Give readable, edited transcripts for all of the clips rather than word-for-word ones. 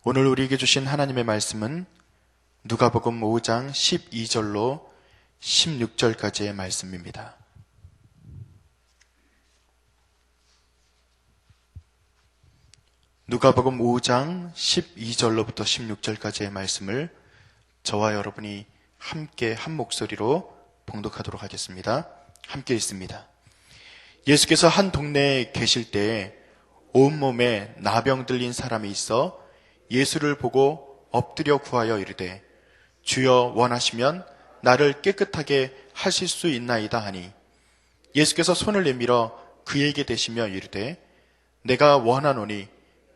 오늘 우리에게 주신 하나님의 말씀은 누가복음 5장 12절로 16절까지의 말씀입니다. 누가복음 5장 12절로부터 16절까지의 말씀을 저와 여러분이 함께 한 목소리로 봉독하도록 하겠습니다. 함께 읽습니다. 예수께서 한 동네에 계실 때에 온몸에 나병 들린 사람이 있어 예수를 보고 엎드려 구하여 이르되 주여 원하시면 나를 깨끗하게 하실 수 있나이다 하니 예수께서 손을 내밀어 그에게 대시며 이르되 내가 원하노니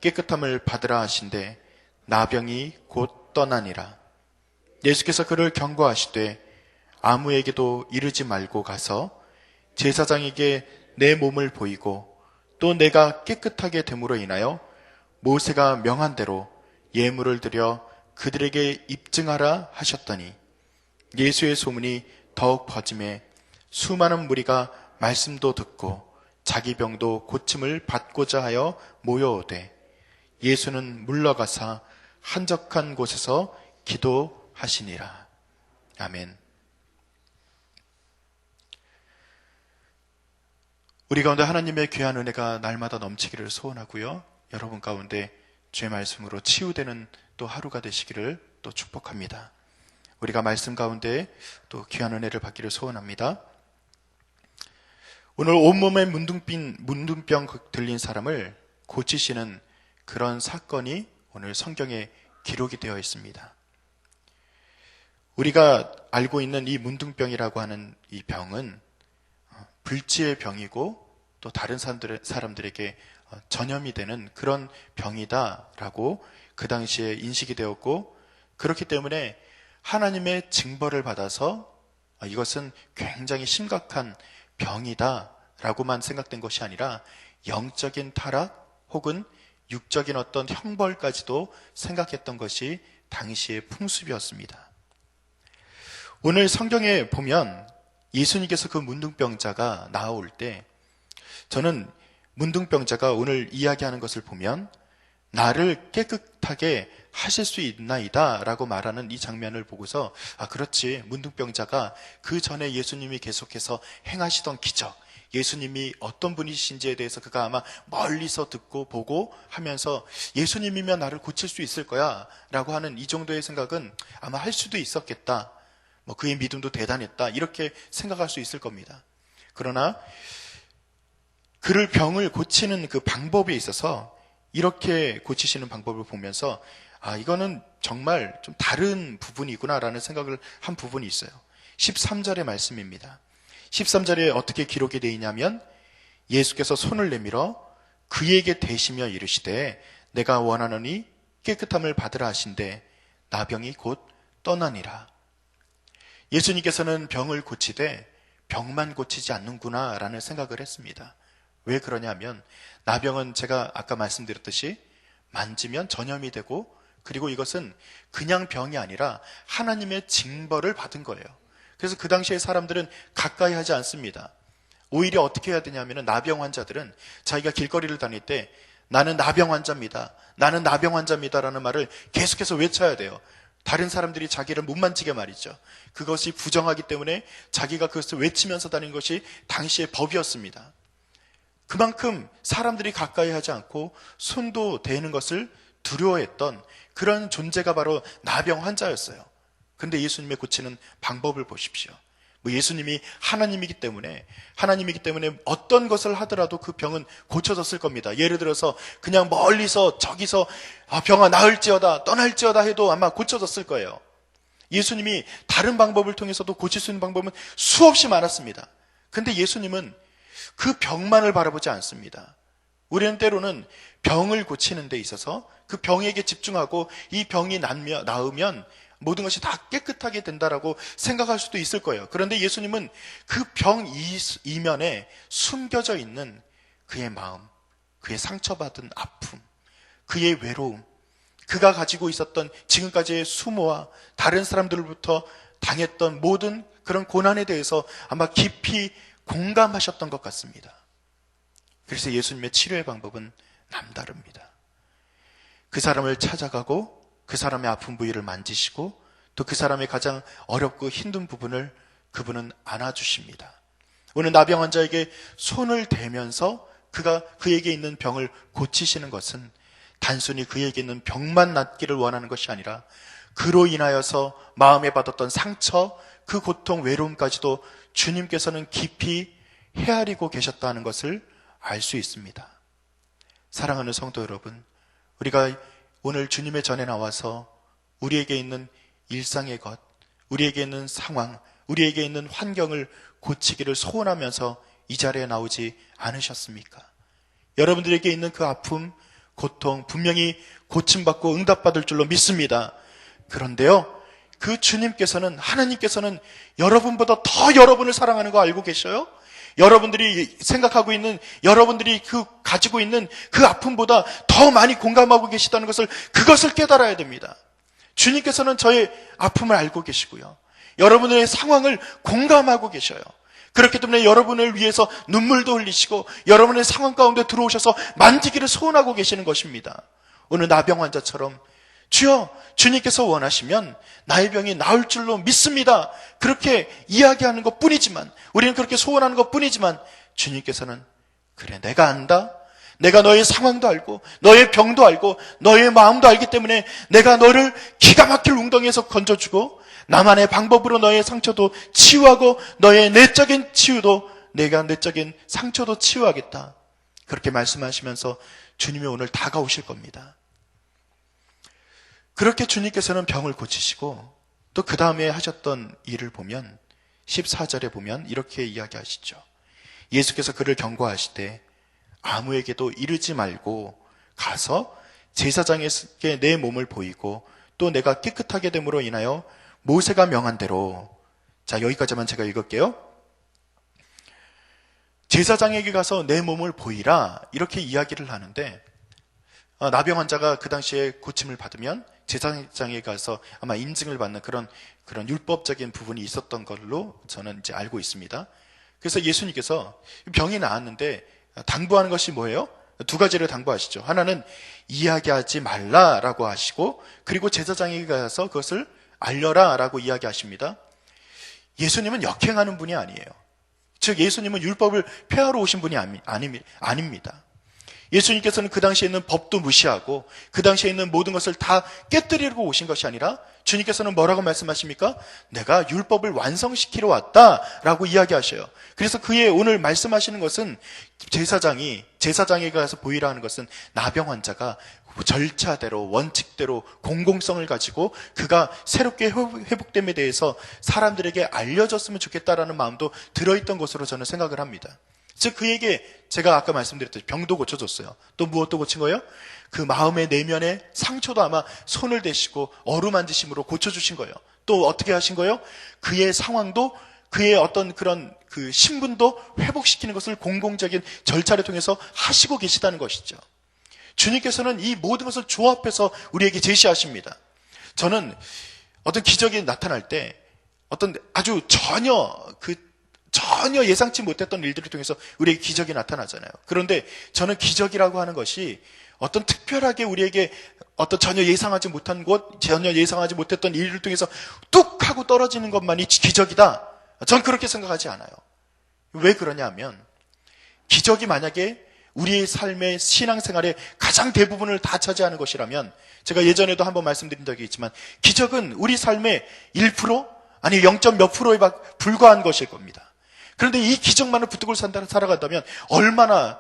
깨끗함을 받으라 하신대 나병이 곧 떠나니라. 예수께서 그를 경고하시되 아무에게도 이르지 말고 가서 제사장에게 내 몸을 보이고 또 내가 깨끗하게 됨으로 인하여 모세가 명한 대로 예물을 드려 그들에게 입증하라 하셨더니 예수의 소문이 더욱 퍼짐에 수많은 무리가 말씀도 듣고 자기 병도 고침을 받고자 하여 모여오되 예수는 물러가사 한적한 곳에서 기도하시니라. 아멘. 우리 가운데 하나님의 귀한 은혜가 날마다 넘치기를 소원하고요. 여러분 가운데 주의 말씀으로 치유되는 또 하루가 되시기를 또 축복합니다. 우리가 말씀 가운데 또 귀한 은혜를 받기를 소원합니다. 오늘 온몸에 문둥병 들린 사람을 고치시는 그런 사건이 오늘 성경에 기록이 되어 있습니다. 우리가 알고 있는 이 문둥병이라고 하는 이 병은 불치의 병이고 또 다른 사람들에게 전염이 되는 그런 병이다라고 그 당시에 인식이 되었고, 그렇기 때문에 하나님의 징벌을 받아서 이것은 굉장히 심각한 병이다라고만 생각된 것이 아니라 영적인 타락 혹은 육적인 어떤 형벌까지도 생각했던 것이 당시의 풍습이었습니다. 오늘 성경에 보면 예수님께서 그 문둥병자가 나올 때 저는 문둥병자가 오늘 이야기하는 것을 보면 나를 깨끗하게 하실 수 있나이다 라고 말하는 이 장면을 보고서 그렇지, 문둥병자가 그 전에 예수님이 계속해서 행하시던 기적, 예수님이 어떤 분이신지에 대해서 그가 아마 멀리서 듣고 보고 하면서 예수님이면 나를 고칠 수 있을 거야 라고 하는 이 정도의 생각은 아마 할 수도 있었겠다, 그의 믿음도 대단했다, 이렇게 생각할 수 있을 겁니다. 그러나 그를 병을 고치는 그 방법에 있어서 이렇게 고치시는 방법을 보면서 이거는 정말 좀 다른 부분이구나라는 생각을 한 부분이 있어요. 13절의 말씀입니다. 13절에 어떻게 기록이 되어 있냐면 예수께서 손을 내밀어 그에게 대시며 이르시되 내가 원하노니 깨끗함을 받으라 하신대 나병이 곧 떠나니라. 예수님께서는 병을 고치되 병만 고치지 않는구나 라는 생각을 했습니다. 왜 그러냐면 나병은 제가 아까 말씀드렸듯이 만지면 전염이 되고, 그리고 이것은 그냥 병이 아니라 하나님의 징벌을 받은 거예요. 그래서 그 당시에 사람들은 가까이 하지 않습니다. 오히려 어떻게 해야 되냐면 나병 환자들은 자기가 길거리를 다닐 때 나는 나병 환자입니다, 나는 나병 환자입니다 라는 말을 계속해서 외쳐야 돼요. 다른 사람들이 자기를 못 만지게 말이죠. 그것이 부정하기 때문에 자기가 그것을 외치면서 다니는 것이 당시의 법이었습니다. 그만큼 사람들이 가까이 하지 않고 손도 대는 것을 두려워했던 그런 존재가 바로 나병 환자였어요. 그런데 예수님의 고치는 방법을 보십시오. 예수님이 하나님이기 때문에 어떤 것을 하더라도 그 병은 고쳐졌을 겁니다. 예를 들어서 그냥 멀리서 저기서 병아 나을지어다 떠날지어다 해도 아마 고쳐졌을 거예요. 예수님이 다른 방법을 통해서도 고칠 수 있는 방법은 수없이 많았습니다. 그런데 예수님은 그 병만을 바라보지 않습니다. 우리는 때로는 병을 고치는 데 있어서 그 병에게 집중하고 이 병이 나으면 모든 것이 다 깨끗하게 된다라고 생각할 수도 있을 거예요. 그런데 예수님은 그 병 이면에 숨겨져 있는 그의 마음, 그의 상처받은 아픔, 그의 외로움, 그가 가지고 있었던 지금까지의 수모와 다른 사람들로부터 당했던 모든 그런 고난에 대해서 아마 깊이 공감하셨던 것 같습니다. 그래서 예수님의 치료의 방법은 남다릅니다. 그 사람을 찾아가고 그 사람의 아픈 부위를 만지시고 또 그 사람의 가장 어렵고 힘든 부분을 그분은 안아주십니다. 오늘 나병 환자에게 손을 대면서 그에게 있는 병을 고치시는 것은 단순히 그에게 있는 병만 낫기를 원하는 것이 아니라 그로 인하여서 마음에 받았던 상처, 그 고통, 외로움까지도 주님께서는 깊이 헤아리고 계셨다는 것을 알 수 있습니다. 사랑하는 성도 여러분, 우리가 오늘 주님의 전에 나와서 우리에게 있는 일상의 것, 우리에게 있는 상황, 우리에게 있는 환경을 고치기를 소원하면서 이 자리에 나오지 않으셨습니까? 여러분들에게 있는 그 아픔, 고통 분명히 고침받고 응답받을 줄로 믿습니다. 그런데요, 그 주님께서는, 하나님께서는 여러분보다 더 여러분을 사랑하는 거 알고 계셔요? 여러분들이 생각하고 있는, 여러분들이 가지고 있는 그 아픔보다 더 많이 공감하고 계시다는 그것을 깨달아야 됩니다. 주님께서는 저의 아픔을 알고 계시고요. 여러분의 상황을 공감하고 계셔요. 그렇기 때문에 여러분을 위해서 눈물도 흘리시고 여러분의 상황 가운데 들어오셔서 만지기를 소원하고 계시는 것입니다. 오늘 나병 환자처럼 주여, 주님께서 원하시면 나의 병이 나을 줄로 믿습니다. 그렇게 이야기하는 것 뿐이지만, 우리는 그렇게 소원하는 것 뿐이지만 주님께서는 그래, 내가 안다. 내가 너의 상황도 알고 너의 병도 알고 너의 마음도 알기 때문에 내가 너를 기가 막힐 웅덩이에서 건져주고 나만의 방법으로 너의 상처도 치유하고 너의 내적인 치유도, 내가 내적인 상처도 치유하겠다. 그렇게 말씀하시면서 주님이 오늘 다가오실 겁니다. 그렇게 주님께서는 병을 고치시고 또 그 다음에 하셨던 일을 보면 14절에 보면 이렇게 이야기하시죠. 예수께서 그를 경고하시되 아무에게도 이르지 말고 가서 제사장에게 내 몸을 보이고 또 내가 깨끗하게 됨으로 인하여 모세가 명한 대로, 자, 여기까지만 제가 읽을게요. 제사장에게 가서 내 몸을 보이라, 이렇게 이야기를 하는데, 나병 환자가 그 당시에 고침을 받으면 제사장에게 가서 아마 인증을 받는 그런 율법적인 부분이 있었던 걸로 저는 이제 알고 있습니다. 그래서 예수님께서 병이 나았는데 당부하는 것이 뭐예요? 두 가지를 당부하시죠. 하나는 이야기하지 말라라고 하시고, 그리고 제사장에게 가서 그것을 알려라라고 이야기하십니다. 예수님은 역행하는 분이 아니에요. 즉 예수님은 율법을 폐하러 오신 분이 아닙니다. 예수님께서는 그 당시에 있는 법도 무시하고 그 당시에 있는 모든 것을 다 깨뜨리려고 오신 것이 아니라 주님께서는 뭐라고 말씀하십니까? 내가 율법을 완성시키러 왔다라고 이야기하셔요. 그래서 그의 오늘 말씀하시는 것은 제사장에게 가서 보이라 하는 것은 나병 환자가 절차대로, 원칙대로, 공공성을 가지고 그가 새롭게 회복됨에 대해서 사람들에게 알려졌으면 좋겠다라는 마음도 들어있던 것으로 저는 생각을 합니다. 즉 그에게 제가 아까 말씀드렸듯이 병도 고쳐줬어요. 또 무엇도 고친 거예요? 그 마음의 내면의 상처도 아마 손을 대시고 어루만지심으로 고쳐주신 거예요. 또 어떻게 하신 거예요? 그의 상황도, 그의 어떤 그런 그 신분도 회복시키는 것을 공공적인 절차를 통해서 하시고 계시다는 것이죠. 주님께서는 이 모든 것을 조합해서 우리에게 제시하십니다. 저는 어떤 기적이 나타날 때 어떤 아주 전혀 예상치 못했던 일들을 통해서 우리에게 기적이 나타나잖아요. 그런데 저는 기적이라고 하는 것이 어떤 특별하게 우리에게 어떤 전혀 예상하지 못한 곳, 전혀 예상하지 못했던 일을 통해서 뚝 하고 떨어지는 것만이 기적이다. 전 그렇게 생각하지 않아요. 왜 그러냐면 기적이 만약에 우리의 삶의 신앙생활의 가장 대부분을 다 차지하는 것이라면, 제가 예전에도 한번 말씀드린 적이 있지만 기적은 우리 삶의 1% 아니 0. 몇 프로에 불과한 것일 겁니다. 그런데 이 기적만을 붙들고 살아간다면 얼마나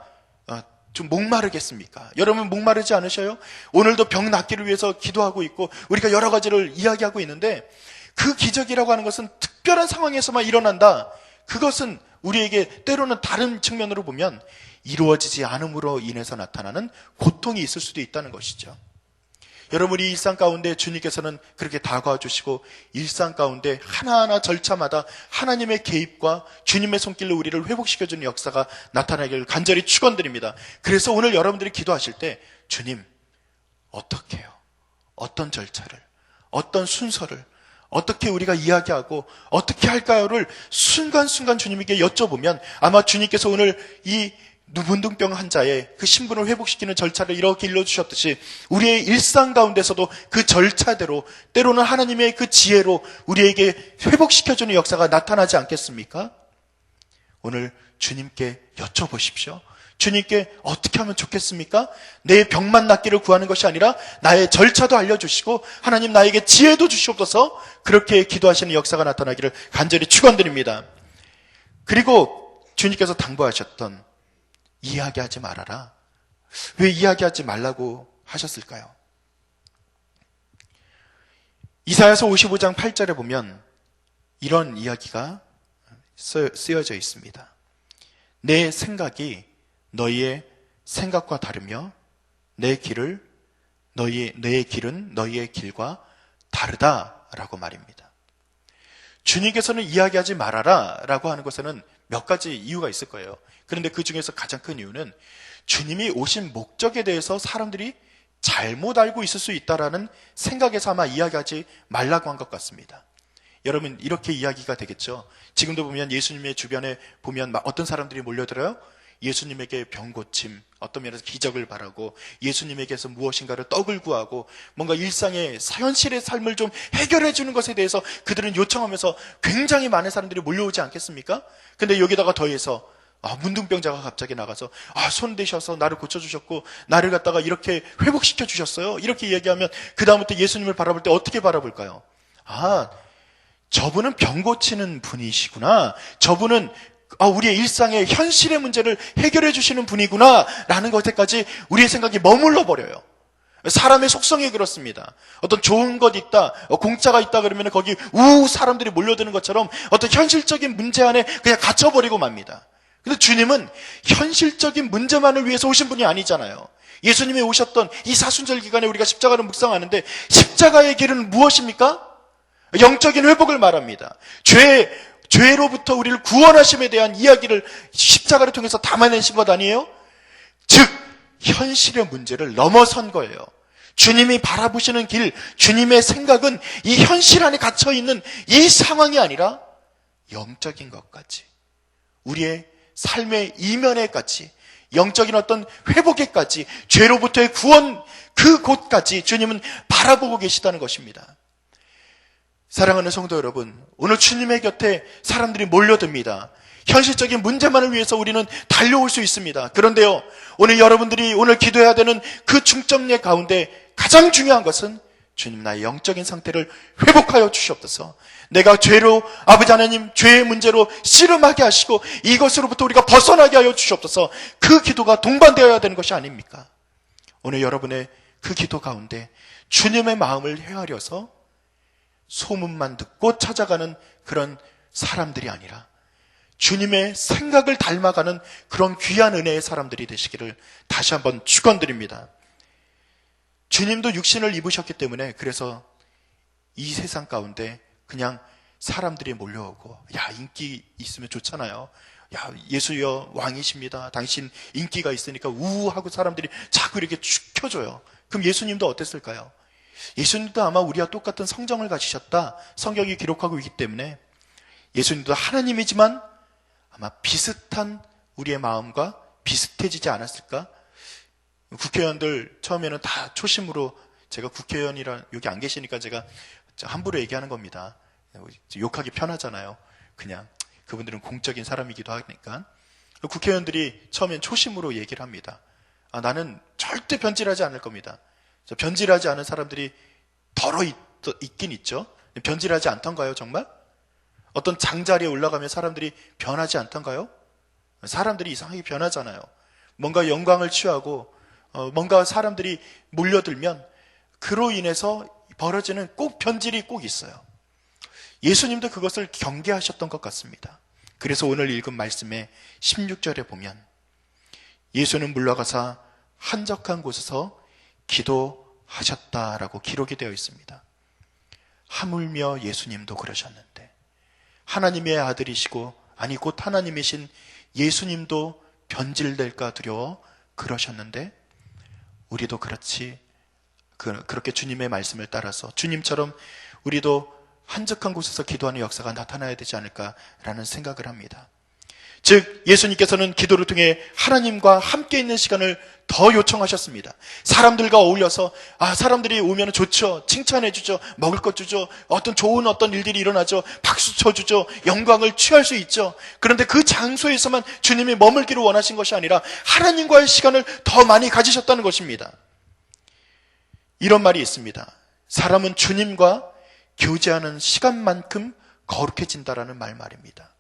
좀 목마르겠습니까? 여러분 목마르지 않으셔요? 오늘도 병 낫기를 위해서 기도하고 있고 우리가 여러 가지를 이야기하고 있는데 그 기적이라고 하는 것은 특별한 상황에서만 일어난다. 그것은 우리에게 때로는 다른 측면으로 보면 이루어지지 않음으로 인해서 나타나는 고통이 있을 수도 있다는 것이죠. 여러분, 우리 일상 가운데 주님께서는 그렇게 다가와 주시고 일상 가운데 하나하나 절차마다 하나님의 개입과 주님의 손길로 우리를 회복시켜주는 역사가 나타나기를 간절히 축원드립니다. 그래서 오늘 여러분들이 기도하실 때 주님, 어떻게 해요? 어떤 절차를, 어떤 순서를, 어떻게 우리가 이야기하고 어떻게 할까요를 순간순간 주님에게 여쭤보면 아마 주님께서 오늘 이 문둥병 환자의 그 신분을 회복시키는 절차를 이렇게 일러주셨듯이 우리의 일상 가운데서도 그 절차대로 때로는 하나님의 그 지혜로 우리에게 회복시켜주는 역사가 나타나지 않겠습니까? 오늘 주님께 여쭤보십시오. 주님께 어떻게 하면 좋겠습니까? 내 병만 낫기를 구하는 것이 아니라 나의 절차도 알려주시고 하나님 나에게 지혜도 주시옵소서. 그렇게 기도하시는 역사가 나타나기를 간절히 축원드립니다. 그리고 주님께서 당부하셨던 이야기하지 말아라. 왜 이야기하지 말라고 하셨을까요? 이사야서 55장 8절에 보면 이런 이야기가 쓰여져 있습니다. 내 생각이 너희의 생각과 다르며 내 길은 너희의 길과 다르다라고 말입니다. 주님께서는 이야기하지 말아라 라고 하는 것에는 몇 가지 이유가 있을 거예요. 그런데 그 중에서 가장 큰 이유는 주님이 오신 목적에 대해서 사람들이 잘못 알고 있을 수 있다라는 생각에서 아마 이야기하지 말라고 한 것 같습니다. 여러분, 이렇게 이야기가 되겠죠. 지금도 보면 예수님의 주변에 보면 어떤 사람들이 몰려들어요? 예수님에게 병 고침, 어떤 면에서 기적을 바라고 예수님에게서 무엇인가를 떡을 구하고 뭔가 일상의 현실의 삶을 좀 해결해 주는 것에 대해서 그들은 요청하면서 굉장히 많은 사람들이 몰려오지 않겠습니까? 근데 여기다가 더해서 문둥병자가 갑자기 나가서 손 대셔서 나를 고쳐주셨고 나를 갖다가 이렇게 회복시켜 주셨어요. 이렇게 얘기하면 그 다음부터 예수님을 바라볼 때 어떻게 바라볼까요? 저분은 병 고치는 분이시구나. 저분은 우리의 일상의 현실의 문제를 해결해 주시는 분이구나 라는 것에까지 우리의 생각이 머물러 버려요. 사람의 속성이 그렇습니다. 어떤 좋은 것 있다, 공짜가 있다 그러면 거기 사람들이 몰려드는 것처럼 어떤 현실적인 문제 안에 그냥 갇혀버리고 맙니다. 근데 주님은 현실적인 문제만을 위해서 오신 분이 아니잖아요. 예수님이 오셨던 이 사순절 기간에 우리가 십자가를 묵상하는데 십자가의 길은 무엇입니까? 영적인 회복을 말합니다. 죄로부터 우리를 구원하심에 대한 이야기를 십자가를 통해서 담아내신 것 아니에요? 즉 현실의 문제를 넘어선 거예요. 주님이 바라보시는 길, 주님의 생각은 이 현실 안에 갇혀있는 이 상황이 아니라 영적인 것까지, 우리의 삶의 이면에까지, 영적인 어떤 회복에까지, 죄로부터의 구원 그곳까지 주님은 바라보고 계시다는 것입니다. 사랑하는 성도 여러분, 오늘 주님의 곁에 사람들이 몰려듭니다. 현실적인 문제만을 위해서 우리는 달려올 수 있습니다. 그런데요, 오늘 여러분들이 오늘 기도해야 되는 그 중점의 가운데 가장 중요한 것은 주님 나의 영적인 상태를 회복하여 주시옵소서. 내가 죄로 아버지 하나님 죄의 문제로 씨름하게 하시고 이것으로부터 우리가 벗어나게 하여 주시옵소서. 그 기도가 동반되어야 되는 것이 아닙니까? 오늘 여러분의 그 기도 가운데 주님의 마음을 헤아려서 소문만 듣고 찾아가는 그런 사람들이 아니라 주님의 생각을 닮아가는 그런 귀한 은혜의 사람들이 되시기를 다시 한번 축원드립니다. 주님도 육신을 입으셨기 때문에 그래서 이 세상 가운데 그냥 사람들이 몰려오고 인기 있으면 좋잖아요. 예수여 왕이십니다. 당신 인기가 있으니까 우하고 사람들이 자꾸 이렇게 축혀줘요. 그럼 예수님도 어땠을까요? 예수님도 아마 우리와 똑같은 성정을 가지셨다. 성경이 기록하고 있기 때문에 예수님도 하나님이지만 아마 비슷한 우리의 마음과 비슷해지지 않았을까? 국회의원들 처음에는 다 초심으로, 제가 국회의원이라 여기 안 계시니까 제가 함부로 얘기하는 겁니다. 욕하기 편하잖아요. 그냥 그분들은 공적인 사람이기도 하니까. 국회의원들이 처음엔 초심으로 얘기를 합니다. 나는 절대 변질하지 않을 겁니다. 변질하지 않은 사람들이 덜어 있긴 있죠. 변질하지 않던가요, 정말? 어떤 장자리에 올라가면 사람들이 변하지 않던가요? 사람들이 이상하게 변하잖아요. 뭔가 영광을 취하고 뭔가 사람들이 몰려들면 그로 인해서 벌어지는 꼭 변질이 꼭 있어요. 예수님도 그것을 경계하셨던 것 같습니다. 그래서 오늘 읽은 말씀의 16절에 보면 예수는 물러가사 한적한 곳에서 기도하셨다라고 기록이 되어 있습니다. 하물며 예수님도 그러셨는데, 하나님의 아들이시고 곧 하나님이신 예수님도 변질될까 두려워 그러셨는데 우리도 그렇게 주님의 말씀을 따라서 주님처럼 우리도 한적한 곳에서 기도하는 역사가 나타나야 되지 않을까라는 생각을 합니다. 즉 예수님께서는 기도를 통해 하나님과 함께 있는 시간을 더 요청하셨습니다. 사람들과 어울려서 사람들이 오면 좋죠. 칭찬해 주죠. 먹을 것 주죠. 어떤 좋은 일들이 일어나죠. 박수 쳐주죠. 영광을 취할 수 있죠. 그런데 그 장소에서만 주님이 머물기를 원하신 것이 아니라 하나님과의 시간을 더 많이 가지셨다는 것입니다. 이런 말이 있습니다. 사람은 주님과 교제하는 시간만큼 거룩해진다라는 말입니다.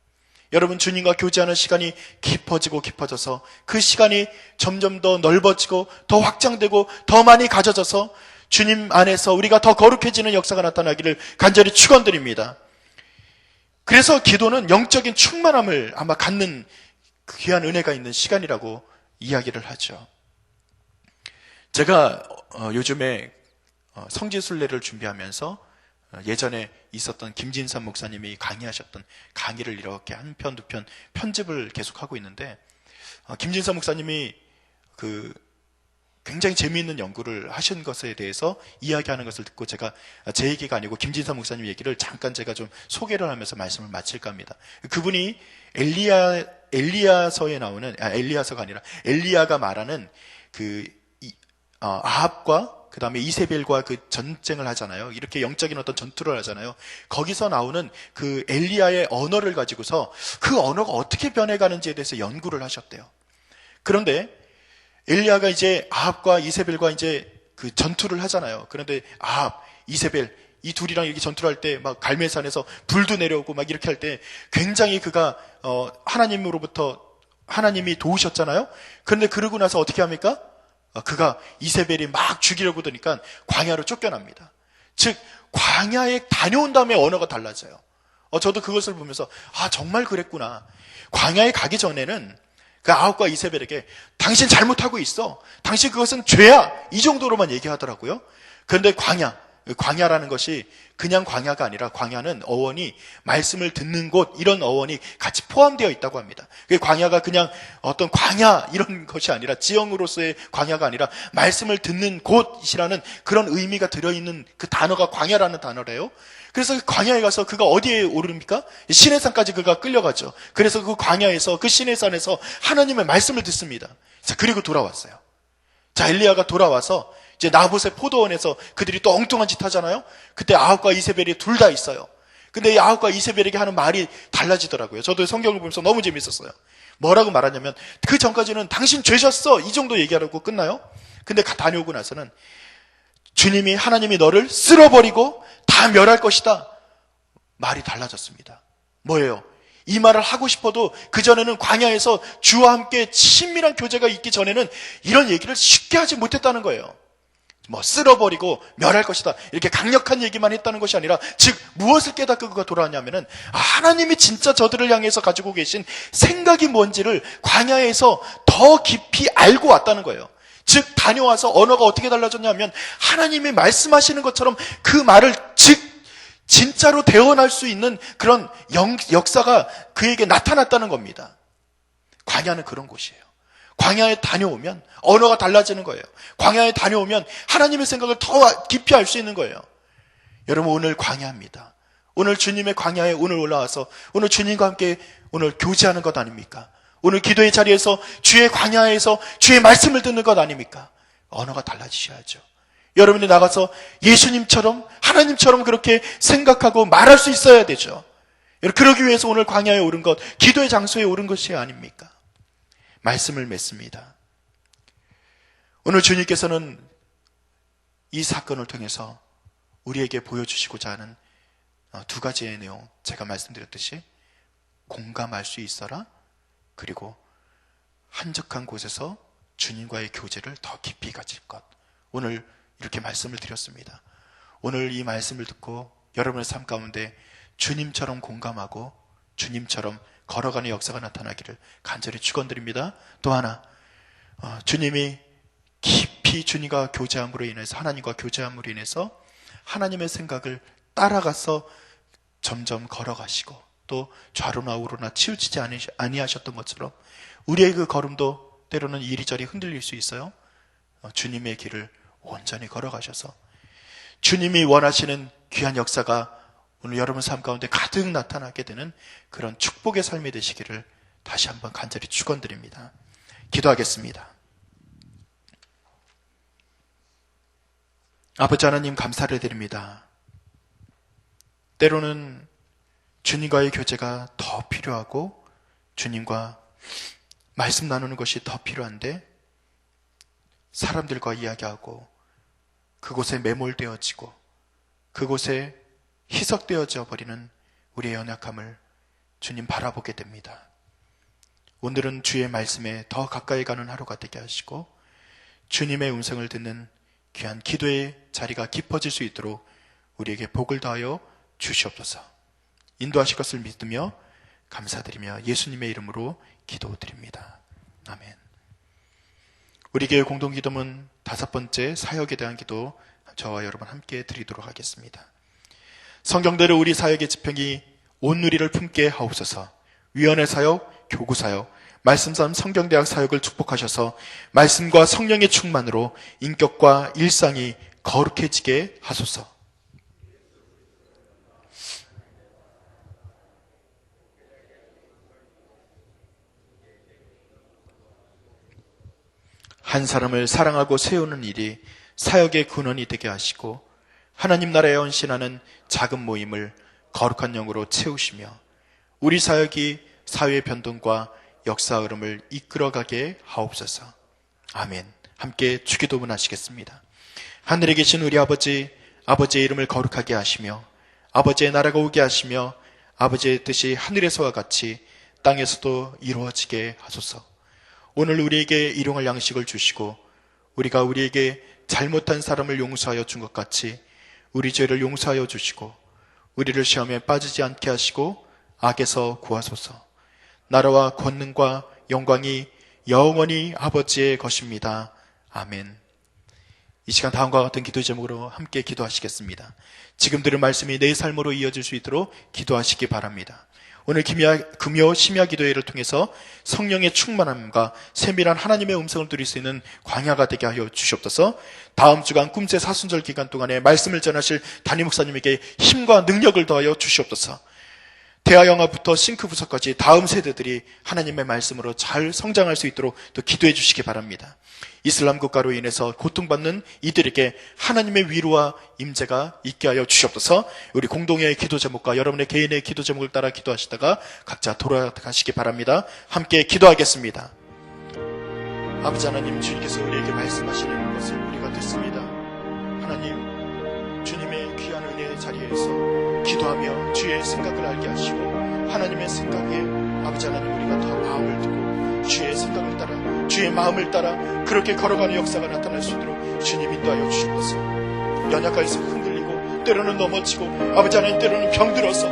여러분, 주님과 교제하는 시간이 깊어져서 그 시간이 점점 더 넓어지고 더 확장되고 더 많이 가져져서 주님 안에서 우리가 더 거룩해지는 역사가 나타나기를 간절히 축원드립니다. 그래서 기도는 영적인 충만함을 아마 갖는 귀한 은혜가 있는 시간이라고 이야기를 하죠. 제가 요즘에 성지순례를 준비하면서 예전에 있었던 김진삼 목사님이 강의하셨던 강의를 이렇게 한 편, 두 편 편집을 계속하고 있는데, 김진삼 목사님이 굉장히 재미있는 연구를 하신 것에 대해서 이야기하는 것을 듣고 제가 제 얘기가 아니고 김진삼 목사님 얘기를 잠깐 제가 좀 소개를 하면서 말씀을 마칠까 합니다. 그분이 엘리야서에 나오는, 엘리야서가 아니라 엘리야가 말하는 아합과 그 다음에 이세벨과 전쟁을 하잖아요. 이렇게 영적인 어떤 전투를 하잖아요. 거기서 나오는 그 엘리야의 언어를 가지고서 그 언어가 어떻게 변해가는지에 대해서 연구를 하셨대요. 그런데 엘리야가 이제 아합과 이세벨과 이제 전투를 하잖아요. 그런데 아합, 이세벨 이 둘이랑 이렇게 전투를 할 때 막 갈멜산에서 불도 내려오고 막 이렇게 할 때 굉장히 그가 하나님으로부터 하나님이 도우셨잖아요. 그런데 그러고 나서 어떻게 합니까? 그가 이세벨이 막 죽이려고 드니까 광야로 쫓겨납니다. 즉 광야에 다녀온 다음에 언어가 달라져요. 저도 그것을 보면서 정말 그랬구나. 광야에 가기 전에는 그 아합과 이세벨에게 당신 잘못하고 있어. 당신 그것은 죄야. 이 정도로만 얘기하더라고요. 그런데 광야라는 것이 그냥 광야가 아니라 광야는 어원이 말씀을 듣는 곳, 이런 어원이 같이 포함되어 있다고 합니다. 광야가 그냥 어떤 광야 이런 것이 아니라 지형으로서의 광야가 아니라 말씀을 듣는 곳이라는 그런 의미가 들어있는 그 단어가 광야라는 단어래요. 그래서 광야에 가서 그가 어디에 오릅니까? 시내산까지 그가 끌려가죠. 그래서 그 광야에서 그 시내산에서 하나님의 말씀을 듣습니다. 자, 그리고 돌아왔어요. 자, 엘리야가 돌아와서 이제 나봇의 포도원에서 그들이 또 엉뚱한 짓 하잖아요. 그때 아합과 이세벨이 둘 다 있어요. 근데 이 아합과 이세벨에게 하는 말이 달라지더라고요. 저도 성경을 보면서 너무 재밌었어요. 뭐라고 말하냐면 그 전까지는 당신 죄졌어 이 정도 얘기하려고 끝나요. 근데 다녀오고 나서는 주님이 하나님이 너를 쓸어버리고 다 멸할 것이다. 말이 달라졌습니다. 뭐예요? 이 말을 하고 싶어도 그전에는 광야에서 주와 함께 친밀한 교제가 있기 전에는 이런 얘기를 쉽게 하지 못했다는 거예요. 쓸어버리고 멸할 것이다. 이렇게 강력한 얘기만 했다는 것이 아니라, 즉, 무엇을 깨닫고 그가 돌아왔냐면은, 하나님이 진짜 저들을 향해서 가지고 계신 생각이 뭔지를 광야에서 더 깊이 알고 왔다는 거예요. 즉, 다녀와서 언어가 어떻게 달라졌냐면, 하나님이 말씀하시는 것처럼 그 말을 진짜로 대언할 수 있는 그런 역사가 그에게 나타났다는 겁니다. 광야는 그런 곳이에요. 광야에 다녀오면 언어가 달라지는 거예요. 광야에 다녀오면 하나님의 생각을 더 깊이 알 수 있는 거예요. 여러분, 오늘 광야입니다. 오늘 주님의 광야에 오늘 올라와서 오늘 주님과 함께 오늘 교제하는 것 아닙니까? 오늘 기도의 자리에서 주의 광야에서 주의 말씀을 듣는 것 아닙니까? 언어가 달라지셔야죠. 여러분이 나가서 예수님처럼 하나님처럼 그렇게 생각하고 말할 수 있어야 되죠. 그러기 위해서 오늘 광야에 오른 것, 기도의 장소에 오른 것이 아닙니까? 말씀을 맺습니다. 오늘 주님께서는 이 사건을 통해서 우리에게 보여주시고자 하는 두 가지의 내용, 제가 말씀드렸듯이 공감할 수 있어라, 그리고 한적한 곳에서 주님과의 교제를 더 깊이 가질 것. 오늘 이렇게 말씀을 드렸습니다. 오늘 이 말씀을 듣고 여러분의 삶 가운데 주님처럼 공감하고 주님처럼 걸어가는 역사가 나타나기를 간절히 축원드립니다. 또 하나, 주님이 깊이 주님과 교제함으로 인해서, 하나님과 교제함으로 인해서 하나님의 생각을 따라가서 점점 걸어가시고 또 좌로나 우로나 치우치지 아니하셨던 것처럼 우리의 그 걸음도 때로는 이리저리 흔들릴 수 있어요. 주님의 길을 온전히 걸어가셔서 주님이 원하시는 귀한 역사가 오늘 여러분 삶 가운데 가득 나타나게 되는 그런 축복의 삶이 되시기를 다시 한번 간절히 축원드립니다. 기도하겠습니다. 아버지 하나님, 감사를 드립니다. 때로는 주님과의 교제가 더 필요하고 주님과 말씀 나누는 것이 더 필요한데 사람들과 이야기하고 그곳에 매몰되어지고 그곳에 희석되어져 버리는 우리의 연약함을 주님 바라보게 됩니다. 오늘은 주의 말씀에 더 가까이 가는 하루가 되게 하시고 주님의 음성을 듣는 귀한 기도의 자리가 깊어질 수 있도록 우리에게 복을 더하여 주시옵소서. 인도하실 것을 믿으며 감사드리며 예수님의 이름으로 기도드립니다. 아멘. 우리 교회 공동기도문 5번째 사역에 대한 기도 저와 여러분 함께 드리도록 하겠습니다. 성경대로 우리 사역의 지평이 온누리를 품게 하옵소서. 위원회 사역, 교구 사역, 말씀삼 성경대학 사역을 축복하셔서 말씀과 성령의 충만으로 인격과 일상이 거룩해지게 하소서. 한 사람을 사랑하고 세우는 일이 사역의 근원이 되게 하시고 하나님 나라에 헌신하는 작은 모임을 거룩한 영으로 채우시며 우리 사역이 사회의 변동과 역사 흐름을 이끌어가게 하옵소서. 아멘. 함께 주기도문 하시겠습니다. 하늘에 계신 우리 아버지, 아버지의 이름을 거룩하게 하시며 아버지의 나라가 오게 하시며 아버지의 뜻이 하늘에서와 같이 땅에서도 이루어지게 하소서. 오늘 우리에게 일용할 양식을 주시고 우리가 우리에게 잘못한 사람을 용서하여 준 것 같이 우리 죄를 용서하여 주시고 우리를 시험에 빠지지 않게 하시고 악에서 구하소서. 나라와 권능과 영광이 영원히 아버지의 것입니다. 아멘. 이 시간 다음과 같은 기도 제목으로 함께 기도하시겠습니다. 지금 들은 말씀이 내 삶으로 이어질 수 있도록 기도하시기 바랍니다. 오늘 금요 심야 기도회를 통해서 성령의 충만함과 세밀한 하나님의 음성을 들을 수 있는 광야가 되게 하여 주시옵소서. 다음 주간 꿈새 사순절 기간 동안에 말씀을 전하실 담임 목사님에게 힘과 능력을 더하여 주시옵소서. 대하영아부터 싱크부서까지 다음 세대들이 하나님의 말씀으로 잘 성장할 수 있도록 또 기도해 주시기 바랍니다. 이슬람 국가로 인해서 고통받는 이들에게 하나님의 위로와 임재가 있게 하여 주시옵소서. 우리 공동의 기도 제목과 여러분의 개인의 기도 제목을 따라 기도하시다가 각자 돌아가시기 바랍니다. 함께 기도하겠습니다. 아버지 하나님, 주님께서 우리에게 말씀하시는 것을 우리가 듣습니다. 하나님, 주님의 귀한 은혜의 자리에서 기도하며 주의 생각을 알게 하시고 하나님의 생각에 아버지 하나님 우리가 더 마음을 두고 주의 생각을 따라 주의 마음을 따라 그렇게 걸어가는 역사가 나타날 수 있도록 주님 인도하여 주시옵소서. 연약할수 흔들리고 때로는 넘어지고 아버지 하나님 때로는 병들어서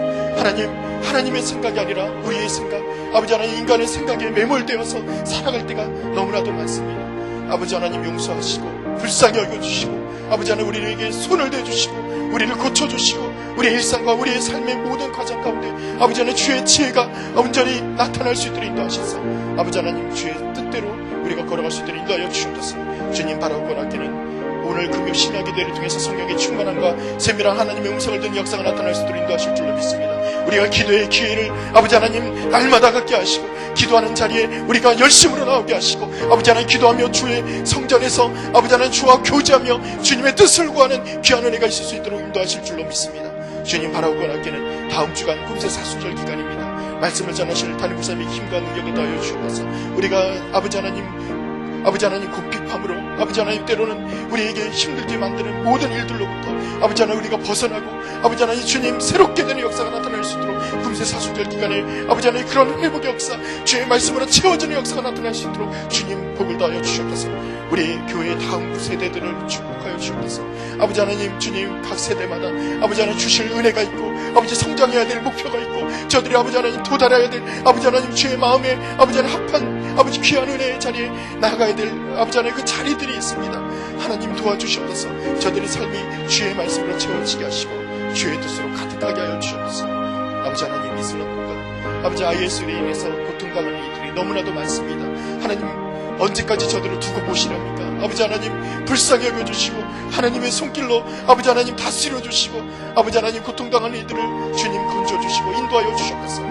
하나님의 생각이 아니라 우리의 생각 아버지 하나님 인간의 생각에 매몰되어서 살아갈 때가 너무나도 많습니다. 아버지 하나님 용서하시고 불쌍히 여겨주시고 아버지 하나님 우리에게 손을 대주시고 우리를 고쳐주시고 우리의 일상과 우리의 삶의 모든 과정 가운데 아버지 하나님 주의 지혜가 온전히 나타날 수 있도록 인도하셔서 아버지 하나님 주의 뜻대로 우리가 걸어갈 수 있도록 인도하여 주시옵소서. 주님 바라고 원하기는 오늘 금요 심야 기도를 통해서 성령의 충만함과 세밀한 하나님의 음성을 듣는 역사가 나타날 수 있도록 인도하실 줄로 믿습니다. 우리가 기도의 기회를 아버지 하나님 날마다 갖게 하시고 기도하는 자리에 우리가 열심으로 나오게 하시고 아버지 하나님 기도하며 주의 성전에서 아버지 하나님 주와 교제하며 주님의 뜻을 구하는 귀한 은혜가 있을 수 있도록 인도하실 줄로 믿습니다. 주님 바라고 원하기는 다음 주간 꿈새 사순절 기간입니다. 말씀을 전하실 담임 목사님의 힘과 능력을 더하여 주셔서 우리가 아버지 하나님 궁핍함으로 아버지 하나님 때로는 우리에게 힘들게 만드는 모든 일들로부터 아버지 하나님 우리가 벗어나고 아버지 하나님 주님 새롭게 되는 역사가 나타날 수 있도록 금세 사순절 기간에 아버지 하나님 그런 회복의 역사 주의 말씀으로 채워지는 역사가 나타날 수 있도록 주님 복을 더하여 주시옵소서. 우리 교회의 다음 세대들을 축복하여 주시옵소서. 아버지 하나님 주님 각 세대마다 아버지 하나님 주실 은혜가 있고 아버지 성장해야 될 목표가 있고 저들이 아버지 하나님 도달해야 될 아버지 하나님 주의 마음에 아버지 하나님 합한 아버지 귀한 은혜의 자리에 나아가야 될 아버지 하나님 그 자리들이 있습니다. 하나님 도와주시옵소서. 저들의 삶이 주의 말씀으로 채워지게 하시고 주의 뜻으로 가득하게 하여 주시옵소서. 아버지 하나님 이슬람 국가 아버지 IS로 인해서 고통당하는 이들이 너무나도 많습니다. 하나님 언제까지 저들을 두고 보시렵니까? 아버지 하나님 불쌍히 여겨주시고 하나님의 손길로 아버지 하나님 다스려주시고 아버지 하나님 고통당하는 이들을 주님 건져주시고 인도하여 주시옵소서.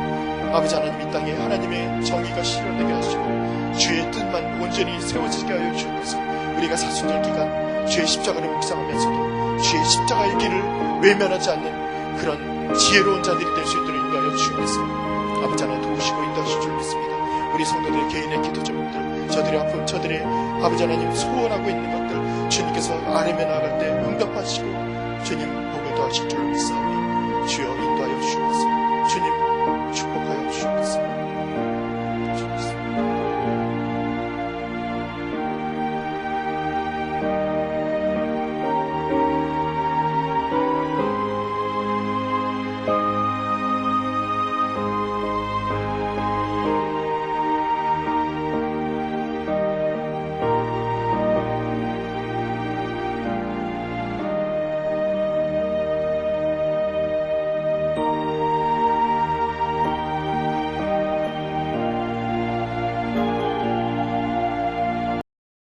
아버지 하나님 이 땅에 하나님의 정의가 실현되게 하시고 주의 뜻만 온전히 세워지게 하여 주옵소서. 우리가 사순절 기간 주의 십자가를 묵상하면서도 주의 십자가의 길을 외면하지 않는 그런 지혜로운 자들이 될 수 있도록 인도하여 주옵소서. 아버지 하나님 도우시고 인도하실 줄 믿습니다. 우리 성도들 개인의 기도 제목들, 저들의 아픔, 저들의 아버지 하나님 소원하고 있는 것들 주님께서 아뢰며 나아갈 때 응답하시고 주님 복을 더하실 줄 믿사오니 주여